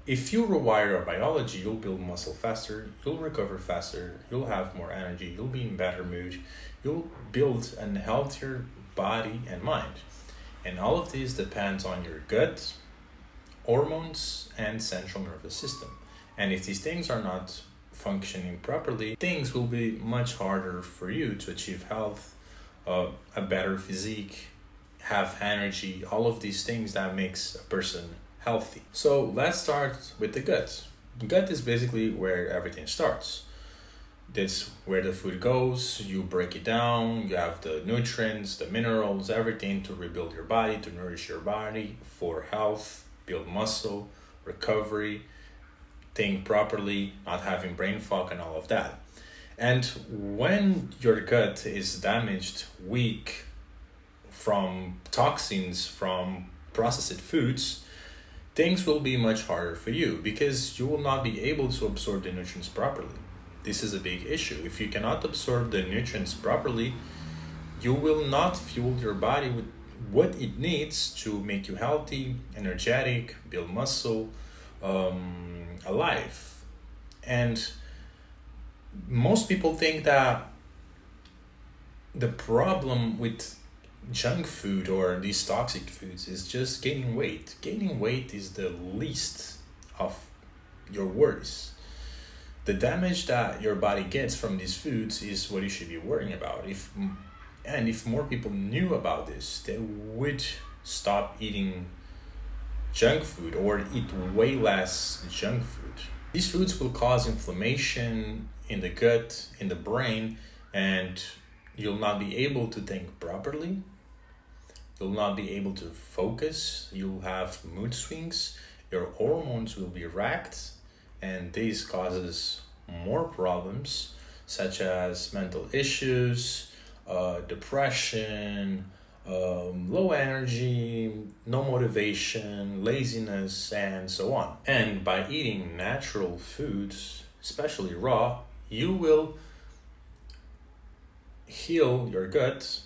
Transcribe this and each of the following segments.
if you rewire your biology, you'll build muscle faster, you'll recover faster, you'll have more energy, you'll be in better mood, you'll build a healthier body and mind. And all of this depends on your gut, hormones, and central nervous system. And if these things are not functioning properly, things will be much harder for you to achieve health, a better physique, have energy, all of these things that makes a person healthy. So let's start with the gut. The gut is basically where everything starts. That's where the food goes, you break it down, you have the nutrients, the minerals, everything to rebuild your body, to nourish your body for health, build muscle, recovery, think properly, not having brain fog and all of that. And when your gut is damaged, weak, from toxins, from processed foods, things will be much harder for you because you will not be able to absorb the nutrients properly. This is a big issue. If you cannot absorb the nutrients properly, you will not fuel your body with what it needs to make you healthy, energetic, build muscle, alive. And most people think that the problem with junk food or these toxic foods is just gaining weight. Gaining weight is the least of your worries. The damage that your body gets from these foods is what you should be worrying about. If more people knew about this, they would stop eating junk food or eat way less junk food. These foods will cause inflammation in the gut, in the brain, and you'll not be able to think properly. You'll not be able to focus. You'll have mood swings. Your hormones will be wrecked, and this causes more problems such as mental issues, depression, low energy, no motivation, laziness, and so on. And by eating natural foods, especially raw, you will heal your gut.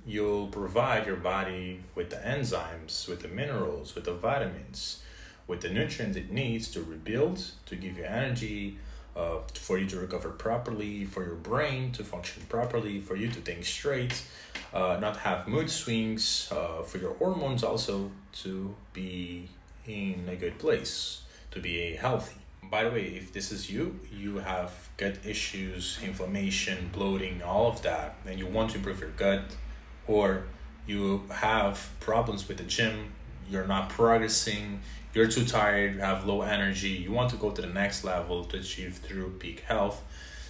You'll provide your body with the enzymes, with the minerals, with the vitamins, with the nutrients it needs to rebuild, to give you energy, for you to recover properly, for your brain to function properly, for you to think straight, not have mood swings, for your hormones also to be in a good place, to be healthy. By the way, if this is you have gut issues, inflammation, bloating, all of that, and you want to improve your gut, or you have problems with the gym, you're not progressing, you're too tired, you have low energy, you want to go to the next level to achieve true peak health,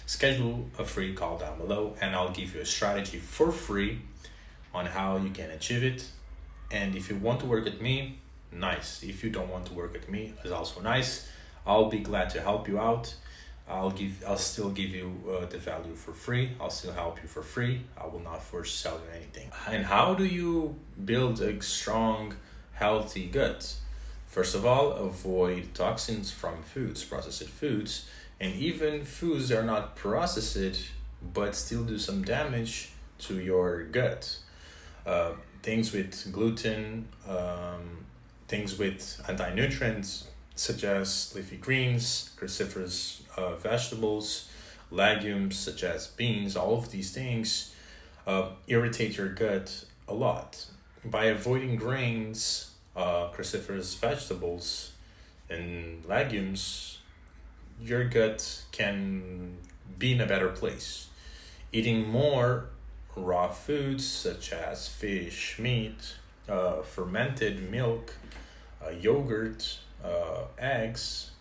schedule a free call down below and I'll give you a strategy for free on how you can achieve it. And if you want to work with me, nice. If you don't want to work with me, it's also nice. I'll be glad to help you out. I'll still give you the value for free. I'll still help you for free. I will not force sell you anything. And how do you build a strong, healthy gut? First of all, avoid toxins from foods, processed foods, and even foods that are not processed but still do some damage to your gut. Things with gluten, things with anti-nutrients, such as leafy greens, cruciferous vegetables, legumes such as beans, all of these things irritate your gut a lot. By avoiding grains, cruciferous vegetables, and legumes, your gut can be in a better place. Eating more raw foods such as fish, meat, fermented milk, yogurt, eggs,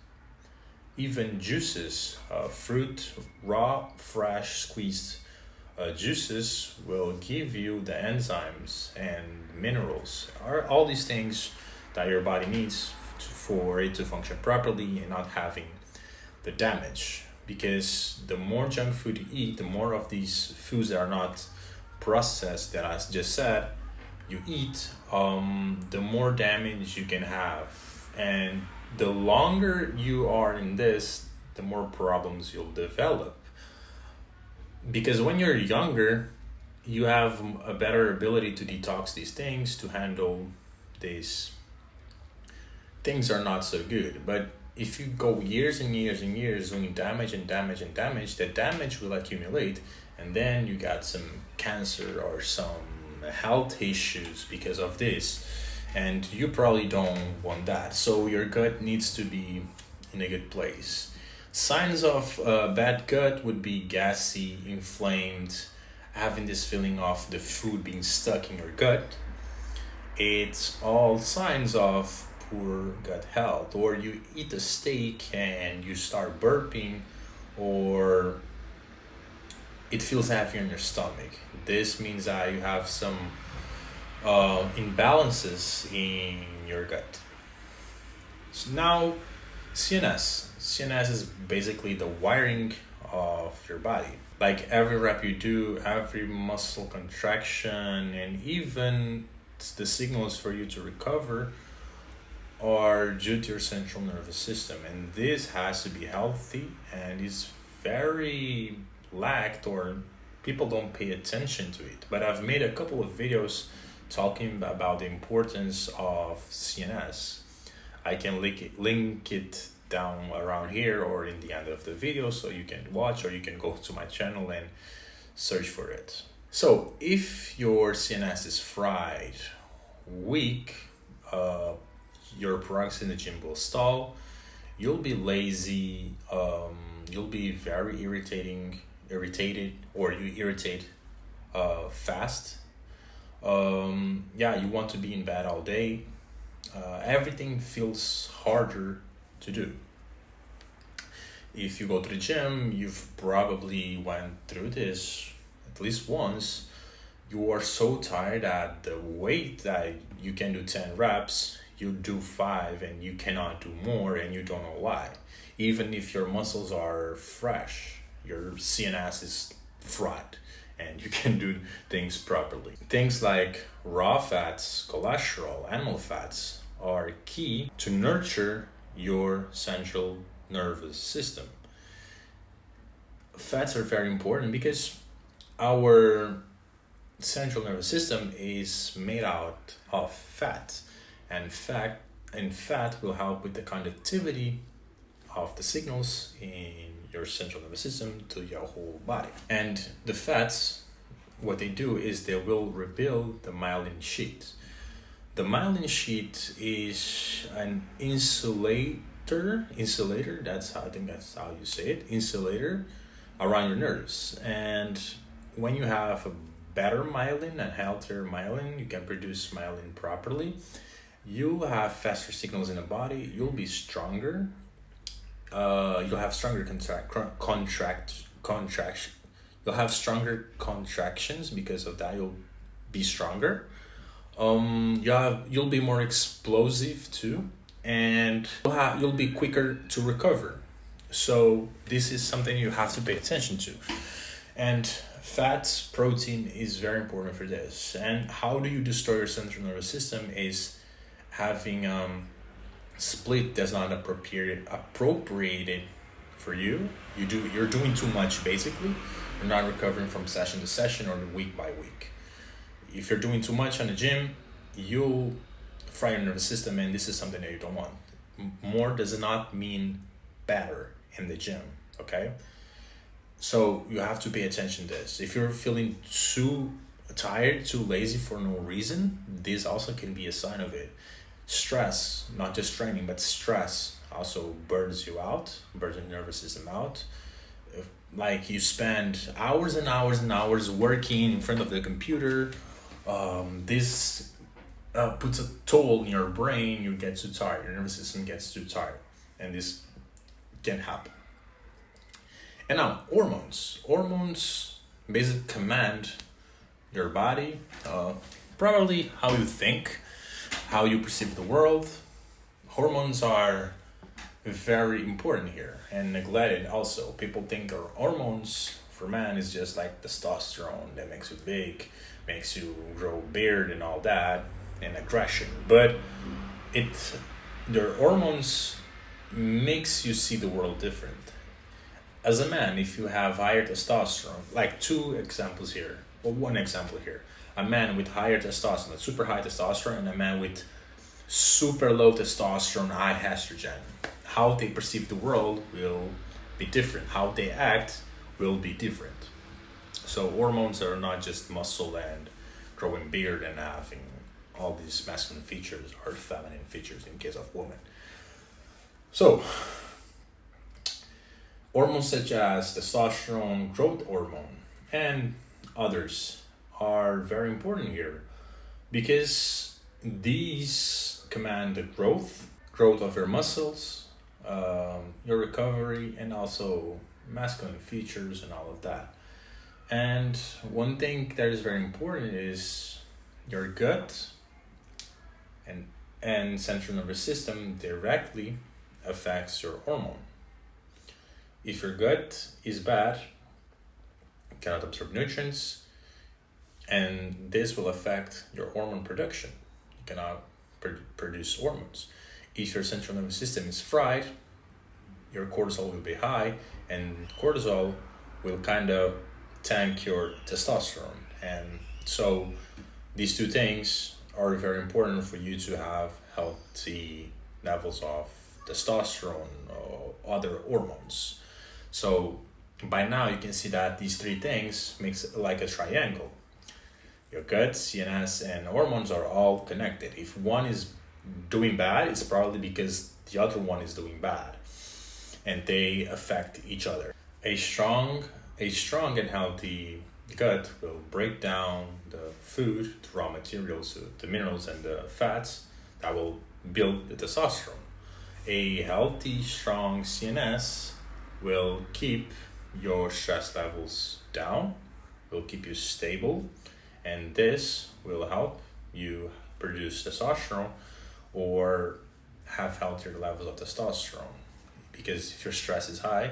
even juices, fruit, raw, fresh, squeezed juices will give you the enzymes and minerals, are all these things that your body needs for it to function properly and not having the damage. Because the more junk food you eat, the more of these foods that are not processed, that I just said, you eat, the more damage you can have. And the longer you are in this, the more problems you'll develop. Because when you're younger, you have a better ability to detox these things, to handle these things are not so good. But if you go years and years and years doing damage and damage and damage, the damage will accumulate, and then you got some cancer or some health issues because of this, and you probably don't want that. So your gut needs to be in a good place. Signs of bad gut would be gassy, inflamed, having this feeling of the food being stuck in your gut. It's all signs of poor gut health. Or you eat a steak and you start burping, or it feels heavy in your stomach. This means that you have some imbalances in your gut. So now, CNS is basically the wiring of your body. Like every rep you do, every muscle contraction, and even the signals for you to recover are due to your central nervous system. And this has to be healthy, and is very lacked, or people don't pay attention to it. But I've made a couple of videos talking about the importance of CNS. I can link it down around here or in the end of the video, so you can watch, or you can go to my channel and search for it. So if your CNS is fried, weak, your progress in the gym will stall, you'll be lazy, you'll be very irritated, or you irritate fast. You want to be in bed all day. Everything feels harder to do. If you go to the gym, you've probably went through this at least once. You are so tired at the weight that you can do 10 reps, you do 5 and you cannot do more, and you don't know why. Even if your muscles are fresh, your CNS is fried and you can do things properly. Things like raw fats, cholesterol, animal fats are key to nurture your central nervous system. Fats are very important because our central nervous system is made out of fat, and fat will help with the conductivity of the signals in your central nervous system to your whole body. And the fats, what they do is they will rebuild the myelin sheet. The myelin sheet is an insulator, that's how, I think that's how you say it, insulator around your nerves. And when you have a better myelin, a healthier myelin, you can produce myelin properly, you'll have faster signals in the body, you'll be stronger, you'll have stronger contraction. You'll have stronger contractions. Because of that, you'll be stronger. You'll be more explosive too, and you'll be quicker to recover. So this is something you have to pay attention to. And fats, protein is very important for this. And how do you destroy your central nervous system is having split that's not appropriated for you. You're doing too much basically. You're not recovering from session to session or week by week. If you're doing too much on the gym, you'll fry your nervous system, and this is something that you don't want. More does not mean better in the gym, okay? So you have to pay attention to this. If you're feeling too tired, too lazy for no reason, this also can be a sign of it. Stress, not just training, but stress also burns you out, burns your nervous system out. Like you spend hours and hours and hours working in front of the computer, this puts a toll in your brain. You get too tired, your nervous system gets too tired, and this can happen. And now hormones basically command your body, probably how you think, how you perceive the world. Hormones are very important here and neglected also. People think our hormones for man is just like testosterone that makes you big, makes you grow beard and all that, and aggression. But their hormones makes you see the world different. As a man, if you have higher testosterone, like one example here, a man with higher testosterone, super high testosterone, and a man with super low testosterone, high estrogen. how they perceive the world will be different. How they act will be different. So hormones are not just muscle and growing beard and having all these masculine features or feminine features in case of women. So hormones such as testosterone, growth hormone, and others are very important here because these command the growth of your muscles, your recovery, and also masculine features and all of that. And one thing that is very important is your gut and central nervous system directly affects your hormone. If your gut is bad, you cannot absorb nutrients, and this will affect your hormone production. You cannot produce hormones. If your central nervous system is fried, your cortisol will be high, and cortisol will kind of tank your testosterone. And so these two things are very important for you to have healthy levels of testosterone or other hormones. So by now you can see that these three things makes like a triangle. Your gut, CNS, and hormones are all connected. If one is doing bad, it's probably because the other one is doing bad, and they affect each other. A strong and healthy gut will break down the food, the raw materials, the minerals, and the fats that will build the testosterone. A healthy, strong CNS will keep your stress levels down, will keep you stable, and this will help you produce testosterone or have healthier levels of testosterone. Because if your stress is high,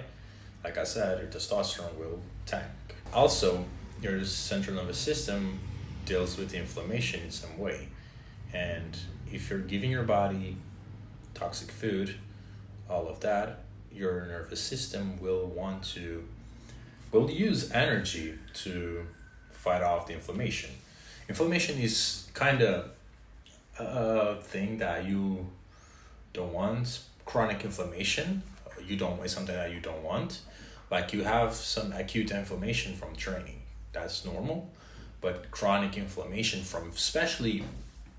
like I said, your testosterone will tank. Also, your central nervous system deals with inflammation in some way. And if you're giving your body toxic food, all of that, your nervous system will use energy to fight off the inflammation. Inflammation is kind of a thing that you don't want. Chronic inflammation, you don't want something that you don't want. Like you have some acute inflammation from training, that's normal. But chronic inflammation especially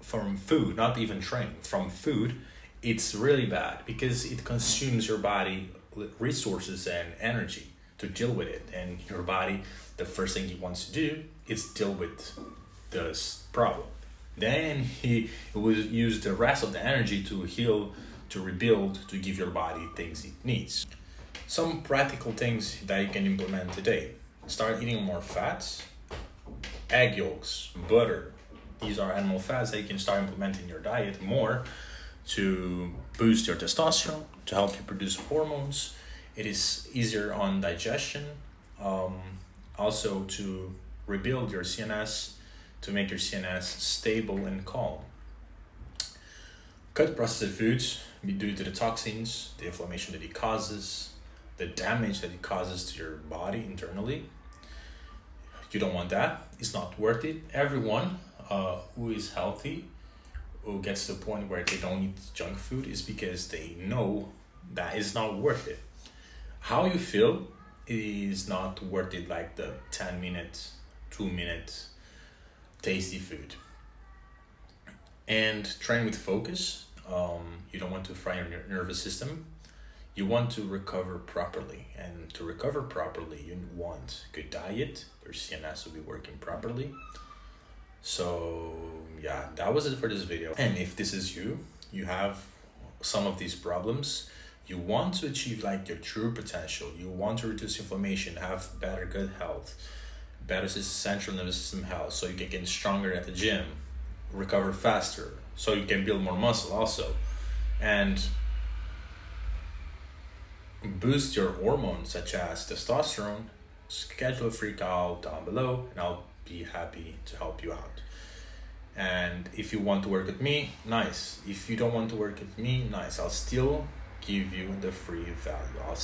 from food, not even training, from food, it's really bad because it consumes your body resources and energy to deal with it. And your body, the first thing he wants to do is deal with this problem. Then he will use the rest of the energy to heal, to rebuild, to give your body things it needs. Some practical things that you can implement today. Start eating more fats, egg yolks, butter. These are animal fats that you can start implementing in your diet more to boost your testosterone, to help you produce hormones. It is easier on digestion, also to rebuild your CNS, to make your CNS stable and calm. Cut processed foods due to the toxins, the inflammation that it causes, the damage that it causes to your body internally. You don't want that. It's not worth it. Everyone who is healthy, who gets to the point where they don't eat junk food, is because they know that it's not worth it. How you feel is not worth it, like the 10-minute, 2-minute tasty food. And train with focus. You don't want to fry your nervous system. You want to recover properly. And to recover properly, you want good diet. Your CNS will be working properly. So yeah, that was it for this video. And if this is you have some of these problems, you want to achieve like your true potential, you want to reduce inflammation, have better gut health, better central nervous system health, so you can get stronger at the gym, recover faster, so you can build more muscle also, and boost your hormones such as testosterone, schedule a free call down below and I'll be happy to help you out. And if you want to work with me, nice. If you don't want to work with me, nice. I'll still give you the free value. I'll